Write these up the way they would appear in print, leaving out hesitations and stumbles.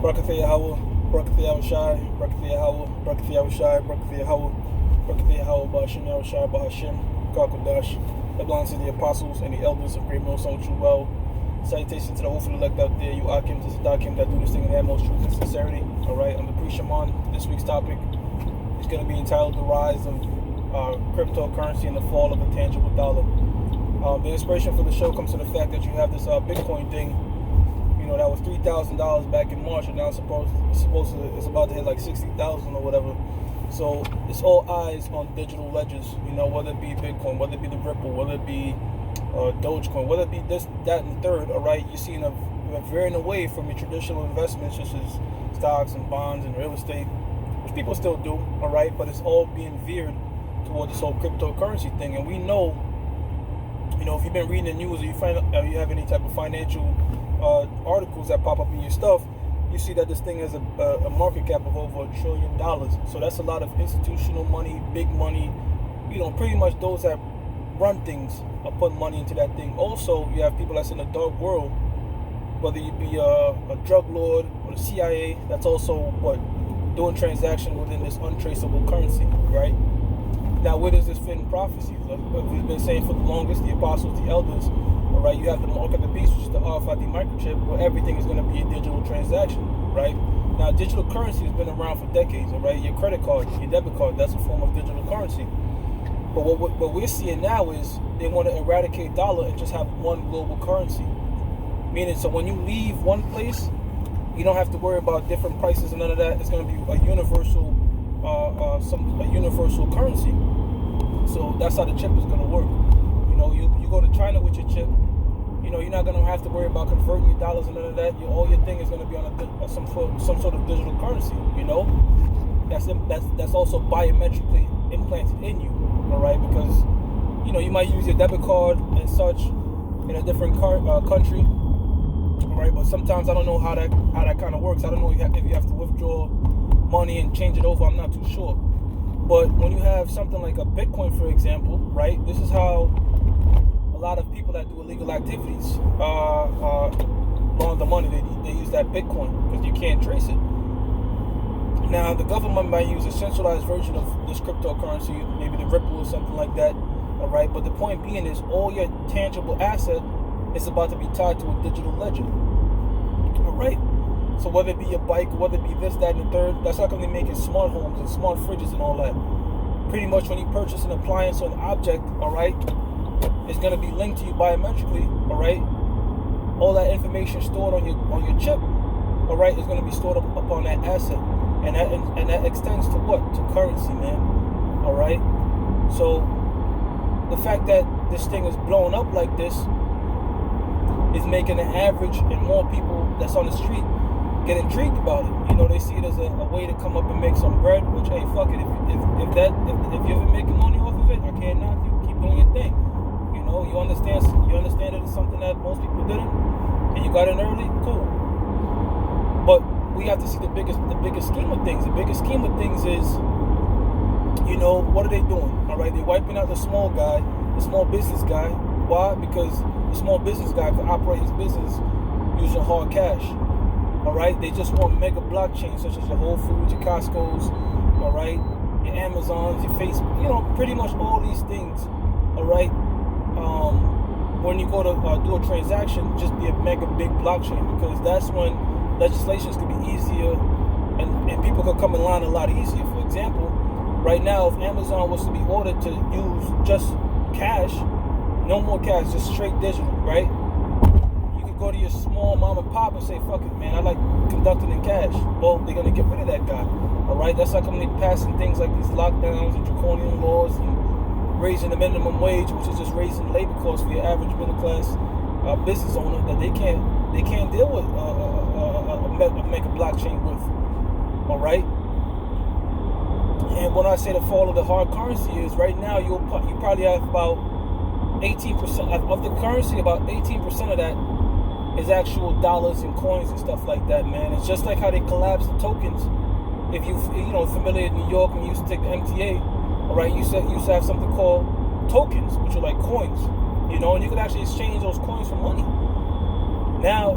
Brakathe Yahweh, Brakathe Yahushai, Brakathe Yahweh, Brakathe Yahushai, Brakathe Yahweh, Brakathe Yahweh, Bahashim Yahushai, Bahashim, Kakodash. That belongs to the apostles and the elders of Great Millstone True Well. Salutation to the hopeful elect out there, you Akim, to Sadakim, that do this thing in the utmost truth and sincerity. Alright, I'm the Pre-Shaman. This week's topic is going to be entitled The Rise of Cryptocurrency and the Fall of the Tangible Dollar. The inspiration for the show comes to the fact that you have this Bitcoin thing. You know, that was $3,000 back in March, and now it's about to hit like 60,000 or whatever. So it's all eyes on digital ledgers. You know, whether it be Bitcoin, whether it be the Ripple, whether it be Dogecoin, whether it be this, that, and the third. All right, you're seeing a veering away from your traditional investments, such as stocks and bonds and real estate, which people still do. All right, but it's all being veered toward this whole cryptocurrency thing, and we know. You know, if you've been reading the news or you have any type of financial articles that pop up in your stuff, you see that this thing has a market cap of over $1 trillion. So that's a lot of institutional money, big money. You know, pretty much those that run things are putting money into that thing. Also, you have people that's in the dark world, whether you be a drug lord or the CIA, that's also doing transactions within this untraceable currency, right? Now, where does this fit in prophecy? We've been saying for the longest, the apostles, the elders, all right, you have the mark of the beast, which is the RFID microchip, where everything is going to be a digital transaction, right? Now, digital currency has been around for decades, all right? Your credit card, your debit card, that's a form of digital currency. But what we're seeing now is they want to eradicate dollar and just have one global currency. Meaning, so when you leave one place, you don't have to worry about different prices and none of that. It's going to be a universal universal currency. So that's how the chip is going to work. You know, you go to China with your chip, you know, you're not going to have to worry about converting your dollars and none of that. All your thing is going to be on some sort of digital currency. You know, that's also biometrically implanted in you. All right, because you know you might use your debit card and such in a different country. All right, but sometimes I don't know how that kind of works. I don't know if you have to withdraw money and change it over. I'm not too sure. But when you have something like a Bitcoin, for example, right, this is how a lot of people that do illegal activities launder money. They use that Bitcoin because you can't trace it. Now, the government might use a centralized version of this cryptocurrency, maybe the Ripple or something like that, all right? But the point being is all your tangible asset is about to be tied to a digital ledger, all right? So whether it be your bike, whether it be this, that, and the third, that's how come they make it smart homes and smart fridges and all that. Pretty much when you purchase an appliance or an object, all right, it's going to be linked to you biometrically, all right? All that information stored on your chip, all right, is going to be stored up on that asset. And that extends to what? To currency, man, all right? So the fact that this thing is blowing up like this is making the average and more people that's on the street get intrigued about it. You know, they see it as a way to come up and make some bread, which, hey, fuck it. If you're ever making money off of it, I can't knock you. Keep doing your thing. You know, you understand it is something that most people didn't, and you got in early, cool. But we have to see the biggest scheme of things. The biggest scheme of things is, you know, what are they doing? All right, they're wiping out the small guy, the small business guy. Why? Because the small business guy can operate his business using hard cash. All right, they just want mega blockchains such as your Whole Foods, your Costco's, all right, your Amazons, your Facebook, you know, pretty much all these things. All right, when you go to do a transaction, just be a mega big blockchain, because that's when legislations could be easier and people could come in line a lot easier. For example, right now, if Amazon was to be ordered to use just cash, no more cash, just straight digital, right? Go to your small mom and pop and say, fuck it, man, I like conducting in cash. Well, they're going to get rid of that guy. All right? That's how come they're passing things like these lockdowns and draconian laws and raising the minimum wage, which is just raising labor costs for your average middle class business owner that they can't deal with make a blockchain with. All right? And when I say the fall of the hard currency is right now, you probably have about 18% of the currency. About 18% of that is actual dollars and coins and stuff like that, man. It's just like how they collapsed the tokens. If you familiar in New York and you used to take the MTA, all right, you used to have something called tokens, which are like coins, you know, and you could actually exchange those coins for money. Now,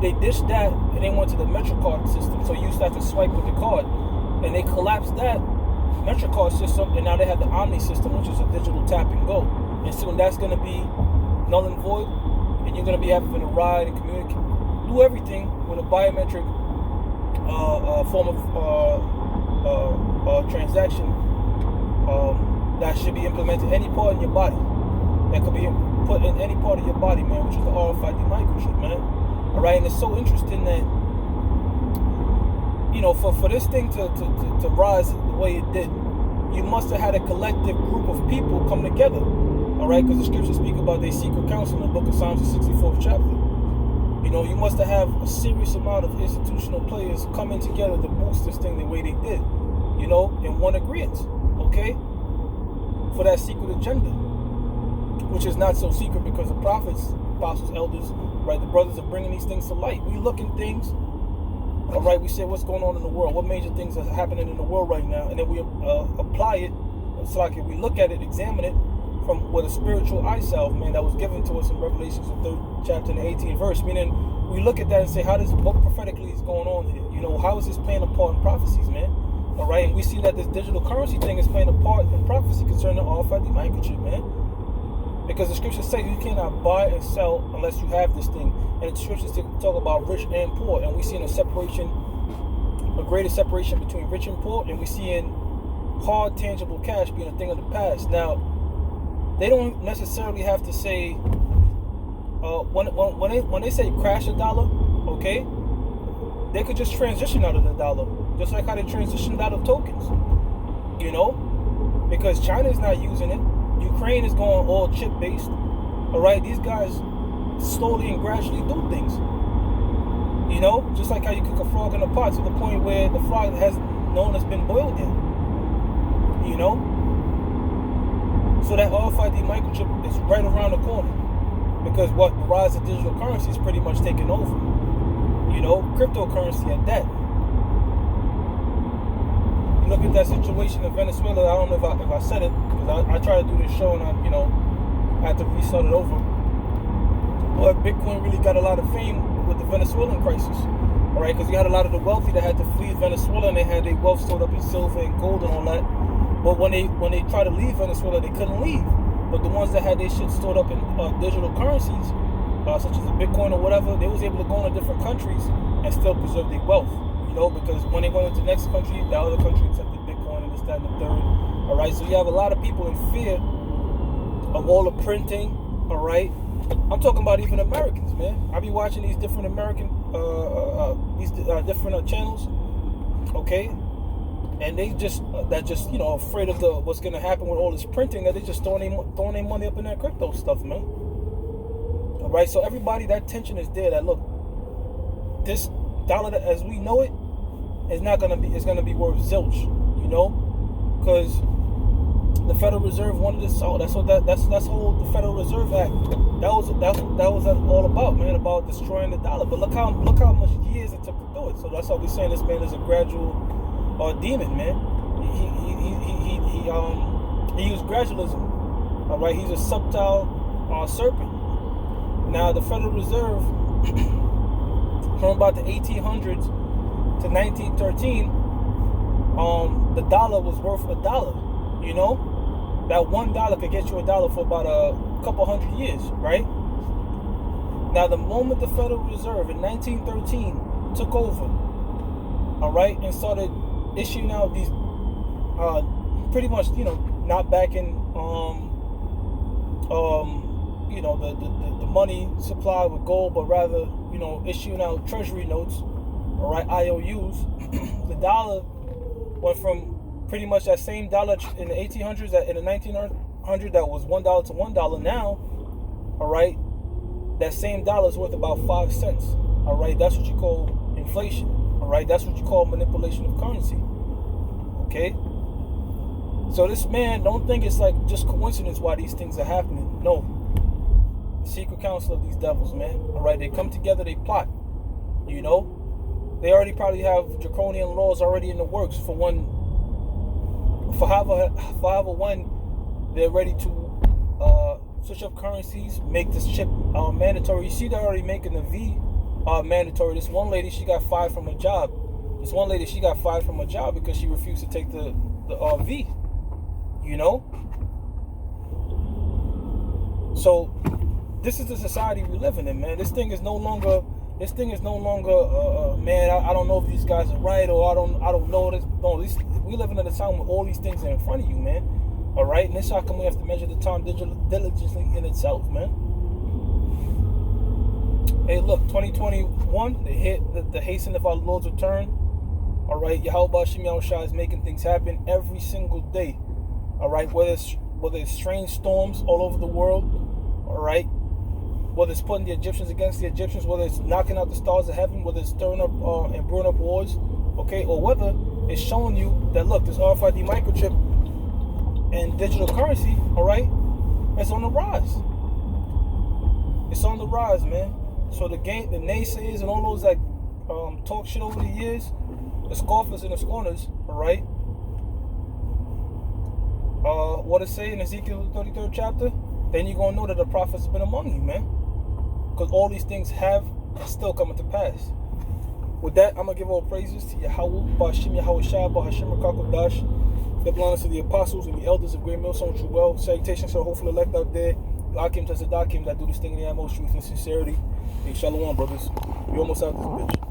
they ditched that and they went to the MetroCard system. So you used to have to swipe with the card, and they collapsed that MetroCard system, and now they have the Omni system, which is a digital tap and go. And soon that's going to be null and void, and you're going to be having to ride and communicate, do everything with a biometric form of transaction that should be implemented in any part in your body. That could be put in any part of your body, man, which is the RFID microchip, man. All right, and it's so interesting that, you know, for this thing to rise the way it did, you must have had a collective group of people come together. All right, because the scriptures speak about their secret council in the book of Psalms, the 64th chapter. You know, you must have a serious amount of institutional players coming together to boost this thing the way they did, you know, in one agreement, okay, for that secret agenda, which is not so secret because the prophets, apostles, elders, right, the brothers are bringing these things to light. We look at things, all right, we say what's going on in the world, what major things are happening in the world right now, and then we apply it. It's like if we look at it, examine it from with a spiritual eye salve, man, that was given to us in Revelations, the 3rd chapter and the 18th verse. Meaning, we look at that and say, what prophetically is going on here? You know, how is this playing a part in prophecies, man? All right, and we see that this digital currency thing is playing a part in prophecy concerning the RFID microchip, man. Because the scriptures say you cannot buy and sell unless you have this thing. And the scriptures talk about rich and poor. And we see a greater separation between rich and poor. And we see in hard, tangible cash being a thing of the past. Now, they don't necessarily have to say, when they say crash a dollar, okay, they could just transition out of the dollar. Just like how they transitioned out of tokens. You know? Because China is not using it. Ukraine is going all chip-based. All right, these guys slowly and gradually do things. You know, just like how you cook a frog in a pot to the point where the frog has been boiled yet. You know, so that RFID microchip is right around the corner because the rise of digital currency is pretty much taking over. You know, cryptocurrency at that. Look at that situation in Venezuela. I don't know if I said it because I try to do this show and I had to restart it over. But Bitcoin really got a lot of fame with the Venezuelan crisis, all right? Because you had a lot of the wealthy that had to flee Venezuela and they had their wealth stored up in silver and gold and all that. But when they tried to leave Venezuela, they couldn't leave. But the ones that had their shit stored up in digital currencies, such as the Bitcoin or whatever, they was able to go into different countries and still preserve their wealth. Because when they went into the next country, the other country accepted Bitcoin and this, that, and the third. All right, so you have a lot of people in fear of all the printing. All right, I'm talking about even Americans, man. I be watching these different American, different channels. Okay, and they just afraid of what's gonna happen with all this printing, that they just throwing their money up in that crypto stuff, man. All right, so everybody, that tension is there. That look, this dollar as we know it, it's gonna be worth zilch, because the Federal Reserve wanted it so. That's whole the Federal Reserve Act. That was all about, man, about destroying the dollar. But look how much years it took to do it. So that's why we're saying this man is a gradual demon, man. He used gradualism. All right, he's a subtle serpent. Now the Federal Reserve from about the 1800s to 1913, the dollar was worth $1. That $1 could get you $1 for about a couple hundred years, right? Now, the moment the Federal Reserve in 1913 took over, all right, and started issuing out these, pretty much, not backing, the money supply with gold, but rather, issuing out treasury notes, all right, IOUs, the dollar went from pretty much that same dollar in the 1800s, in the 1900 that was $1 to $1 now, all right, that same dollar is worth about 5 cents, all right? That's what you call inflation, all right? That's what you call manipulation of currency, okay? So this man, don't think it's like just coincidence why these things are happening. No. The secret council of these devils, man, all right? They come together, they plot, They already probably have draconian laws already in the works for however when they're ready to switch up currencies, make this chip mandatory. You see, they're already making the V mandatory. This one lady, she got fired from her job. This one lady, she got fired from her job because she refused to take the V. You know? So this is the society we live in, man. This thing is no longer, man, I don't know if these guys are right, or I don't know this. No, we living in a time where all these things are in front of you, man. All right, and this how come we have to measure the time diligently in itself, man. Hey, look, 2021, the hasten of our Lord's return. All right, Yahweh Shem Yahushua is making things happen every single day. All right, whether it's strange storms all over the world. All right, whether it's putting the Egyptians against the Egyptians, whether it's knocking out the stars of heaven, whether it's stirring up and brewing up wars, okay, or whether it's showing you that, look, this RFID microchip and digital currency, all right, it's on the rise. It's on the rise, man. So the naysayers and all those that talk shit over the years, the scoffers and the scorners, all right, what it say in Ezekiel 33rd chapter, then you're going to know that the prophets have been among you, man. Because all these things have still coming to pass. With that, I'm going to give all praises to Yahweh, Ba'ashim Yahushua, Ba'ashim Rakakodash, the belongs to the apostles and the elders of Great Millstone True Well. Salutations to the hopeful elect out there, the Akim Tazadakim that do this thing in the utmost truth and sincerity. Hey, shalom, brothers. We almost out this bitch.